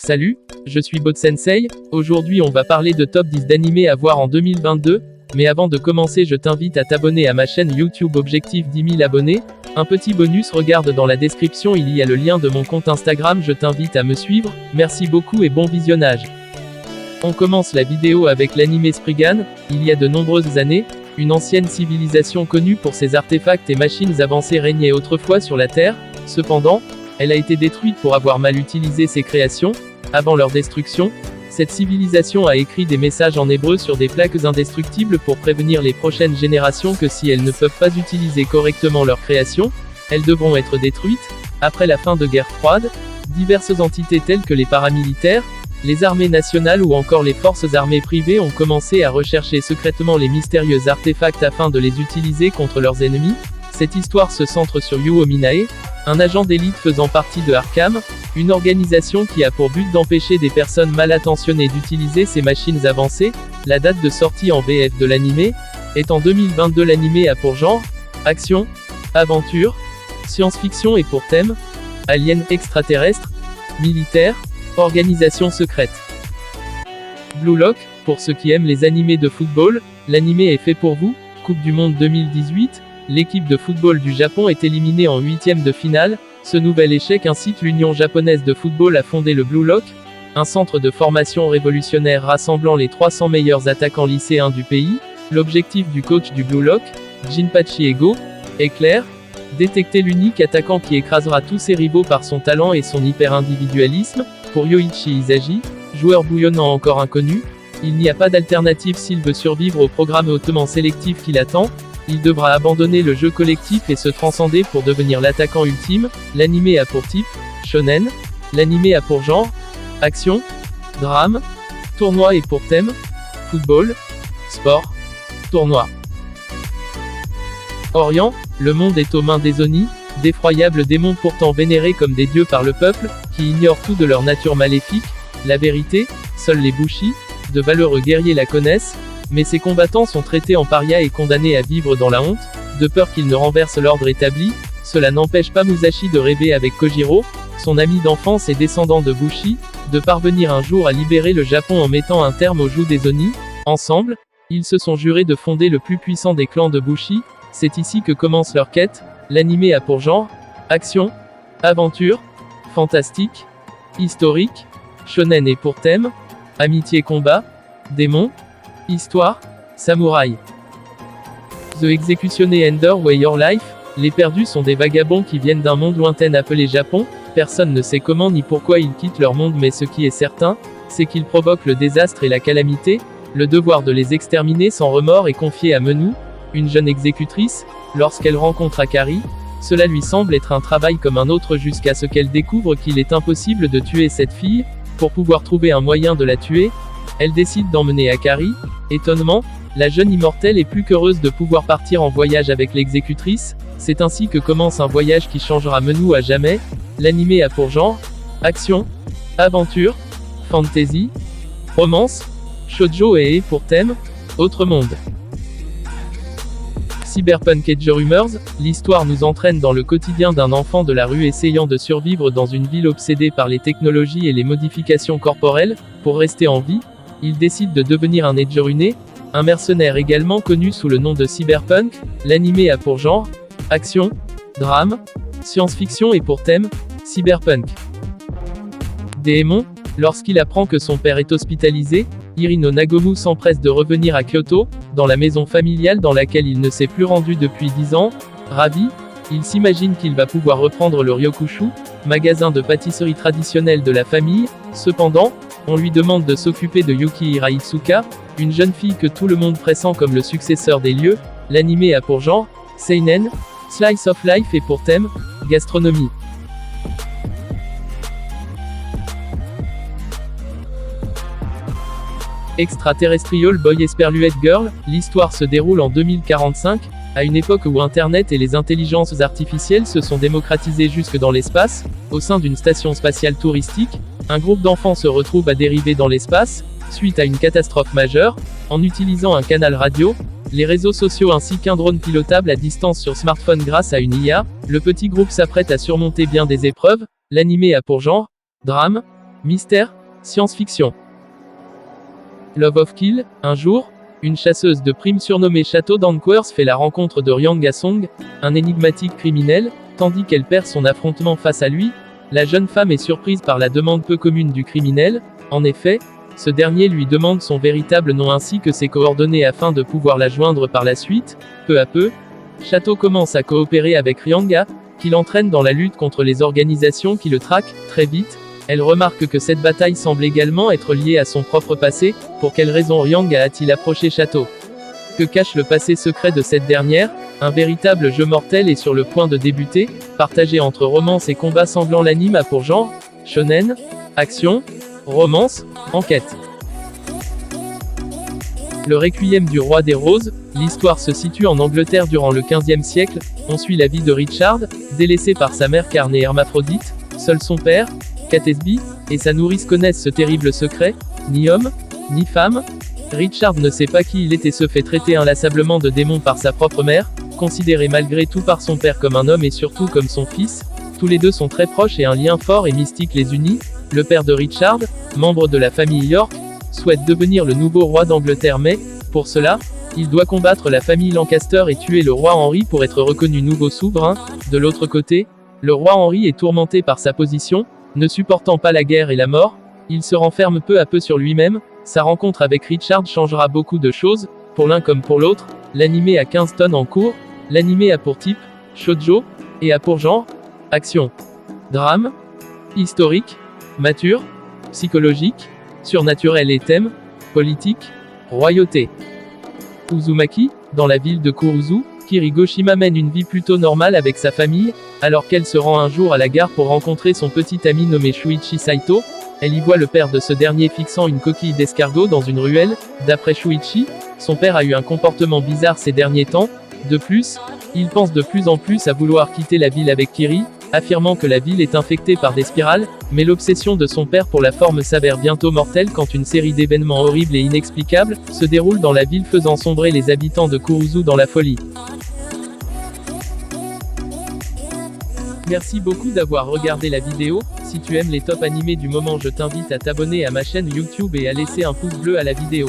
Salut, je suis BotSensei, aujourd'hui on va parler de top 10 d'animés à voir en 2022, mais avant de commencer je t'invite à t'abonner à ma chaîne YouTube Objectif 10 000 abonnés, un petit bonus regarde dans la description il y a le lien de mon compte Instagram je t'invite à me suivre, merci beaucoup et bon visionnage. On commence la vidéo avec l'animé Spriggan, il y a de nombreuses années, une ancienne civilisation connue pour ses artefacts et machines avancées régnait autrefois sur la Terre, cependant, elle a été détruite pour avoir mal utilisé ses créations. Avant leur destruction, cette civilisation a écrit des messages en hébreu sur des plaques indestructibles pour prévenir les prochaines générations que si elles ne peuvent pas utiliser correctement leurs créations, elles devront être détruites. Après la fin de guerre froide, diverses entités telles que les paramilitaires, les armées nationales ou encore les forces armées privées ont commencé à rechercher secrètement les mystérieux artefacts afin de les utiliser contre leurs ennemis. Cette histoire se centre sur Yuo Minae, un agent d'élite faisant partie de Arkham, une organisation qui a pour but d'empêcher des personnes mal intentionnées d'utiliser ces machines avancées. La date de sortie en VF de l'animé est en 2022. L'animé a pour genre action, aventure, science-fiction et pour thème aliens extraterrestres, militaires, organisation secrète. Blue Lock, pour ceux qui aiment les animés de football, l'animé est fait pour vous. Coupe du Monde 2018. L'équipe de football du Japon est éliminée en huitième de finale. Ce nouvel échec incite l'Union japonaise de football à fonder le Blue Lock, un centre de formation révolutionnaire rassemblant les 300 meilleurs attaquants lycéens du pays. L'objectif du coach du Blue Lock, Jinpachi Ego, est clair, détecter l'unique attaquant qui écrasera tous ses rivaux par son talent et son hyper-individualisme. Pour Yoichi Isagi, joueur bouillonnant encore inconnu, il n'y a pas d'alternative s'il veut survivre au programme hautement sélectif qui l'attend. Il devra abandonner le jeu collectif et se transcender pour devenir l'attaquant ultime. L'animé a pour type shonen, l'animé a pour genre action, drame, tournoi et pour thème football, sport, tournoi. Orient, le monde est aux mains des Oni, d'effroyables démons pourtant vénérés comme des dieux par le peuple, qui ignorent tout de leur nature maléfique. La vérité, seuls les Bushi, de valeureux guerriers la connaissent, mais ces combattants sont traités en parias et condamnés à vivre dans la honte, de peur qu'ils ne renversent l'ordre établi. Cela n'empêche pas Musashi de rêver avec Kojiro, son ami d'enfance et descendant de Bushi, de parvenir un jour à libérer le Japon en mettant un terme au joug des Oni. Ensemble, ils se sont jurés de fonder le plus puissant des clans de Bushi. C'est ici que commence leur quête. L'animé a pour genre action, aventure, fantastique, historique, shonen et pour thème amitié combat, démons, histoire, samouraï. The Executioné Ender Way Your Life, les perdus sont des vagabonds qui viennent d'un monde lointain appelé Japon. Personne ne sait comment ni pourquoi ils quittent leur monde, mais ce qui est certain, c'est qu'ils provoquent le désastre et la calamité. Le devoir de les exterminer sans remords est confié à Menou, une jeune exécutrice. Lorsqu'elle rencontre Akari, cela lui semble être un travail comme un autre jusqu'à ce qu'elle découvre qu'il est impossible de tuer cette fille. Pour pouvoir trouver un moyen de la tuer, elle décide d'emmener Akari. Étonnement, la jeune immortelle est plus qu'heureuse de pouvoir partir en voyage avec l'exécutrice. C'est ainsi que commence un voyage qui changera Menou à jamais. L'animé a pour genre action, aventure, fantasy, romance, shoujo et pour thème autre monde. Cyberpunk Edge Runners, l'histoire nous entraîne dans le quotidien d'un enfant de la rue essayant de survivre dans une ville obsédée par les technologies et les modifications corporelles. Pour rester en vie, il décide de devenir un Edge Runner, un mercenaire également connu sous le nom de Cyberpunk. L'animé a pour genre action, drame, science-fiction et pour thème cyberpunk. Démon, lorsqu'il apprend que son père est hospitalisé, Hirino Nagomu s'empresse de revenir à Kyoto, dans la maison familiale dans laquelle il ne s'est plus rendu depuis 10 ans. Ravi, il s'imagine qu'il va pouvoir reprendre le Ryokushu, magasin de pâtisserie traditionnelle de la famille. Cependant, on lui demande de s'occuper de Yuki Hiraitsuka, une jeune fille que tout le monde pressent comme le successeur des lieux. L'animé a pour genre seinen, slice of life et pour thème gastronomie. Extraterrestrial Boy Esperluette Girl, l'histoire se déroule en 2045, à une époque où Internet et les intelligences artificielles se sont démocratisées jusque dans l'espace. Au sein d'une station spatiale touristique, un groupe d'enfants se retrouve à dériver dans l'espace, suite à une catastrophe majeure. En utilisant un canal radio, les réseaux sociaux ainsi qu'un drone pilotable à distance sur smartphone grâce à une IA, le petit groupe s'apprête à surmonter bien des épreuves. L'anime a pour genre drame, Mystère, science-fiction. Love of Kill, un jour, une chasseuse de primes surnommée Château d'Anquers fait la rencontre de Ryang Ga-song, un énigmatique criminel, tandis qu'elle perd son affrontement face à lui, la jeune femme est surprise par la demande peu commune du criminel, en effet, ce dernier lui demande son véritable nom ainsi que ses coordonnées afin de pouvoir la joindre par la suite. Peu à peu, Château commence à coopérer avec Ryanga, qui l'entraîne dans la lutte contre les organisations qui le traquent. Très vite, elle remarque que cette bataille semble également être liée à son propre passé. Pour quelle raison Ryanga a-t-il approché Château? Que cache le passé secret de cette dernière? Un véritable jeu mortel est sur le point de débuter, partagé entre romance et combat sanglant. L'anime a pour genre shonen, action, romance, enquête. Le Requiem du roi des roses, l'histoire se situe en Angleterre durant le XVe siècle. On suit la vie de Richard, délaissé par sa mère car né hermaphrodite. Seul son père, Catesby, et sa nourrice connaissent ce terrible secret. Ni homme, ni femme. Richard ne sait pas qui il est et se fait traiter inlassablement de démon par sa propre mère, considéré malgré tout par son père comme un homme et surtout comme son fils. Tous les deux sont très proches et un lien fort et mystique les unit. Le père de Richard, membre de la famille York, souhaite devenir le nouveau roi d'Angleterre mais, pour cela, il doit combattre la famille Lancaster et tuer le roi Henri pour être reconnu nouveau souverain. De l'autre côté, le roi Henri est tourmenté par sa position, ne supportant pas la guerre et la mort, il se renferme peu à peu sur lui-même. Sa rencontre avec Richard changera beaucoup de choses, pour l'un comme pour l'autre. L'anime a 15 tonnes en cours, l'anime a pour type, shoujo, et a pour genre, action, drame, historique, mature, psychologique, surnaturel et thème, politique, royauté. Uzumaki, dans la ville de Kuruzu, Kirigoshima mène une vie plutôt normale avec sa famille, alors qu'elle se rend un jour à la gare pour rencontrer son petit ami nommé Shuichi Saito. Elle y voit le père de ce dernier fixant une coquille d'escargot dans une ruelle. D'après Shuichi, son père a eu un comportement bizarre ces derniers temps. De plus, il pense de plus en plus à vouloir quitter la ville avec Kiri, affirmant que la ville est infectée par des spirales, mais l'obsession de son père pour la forme s'avère bientôt mortelle quand une série d'événements horribles et inexplicables se déroule dans la ville faisant sombrer les habitants de Kuruzu dans la folie. Merci beaucoup d'avoir regardé la vidéo. Si tu aimes les top animés du moment, je t'invite à t'abonner à ma chaîne YouTube et à laisser un pouce bleu à la vidéo.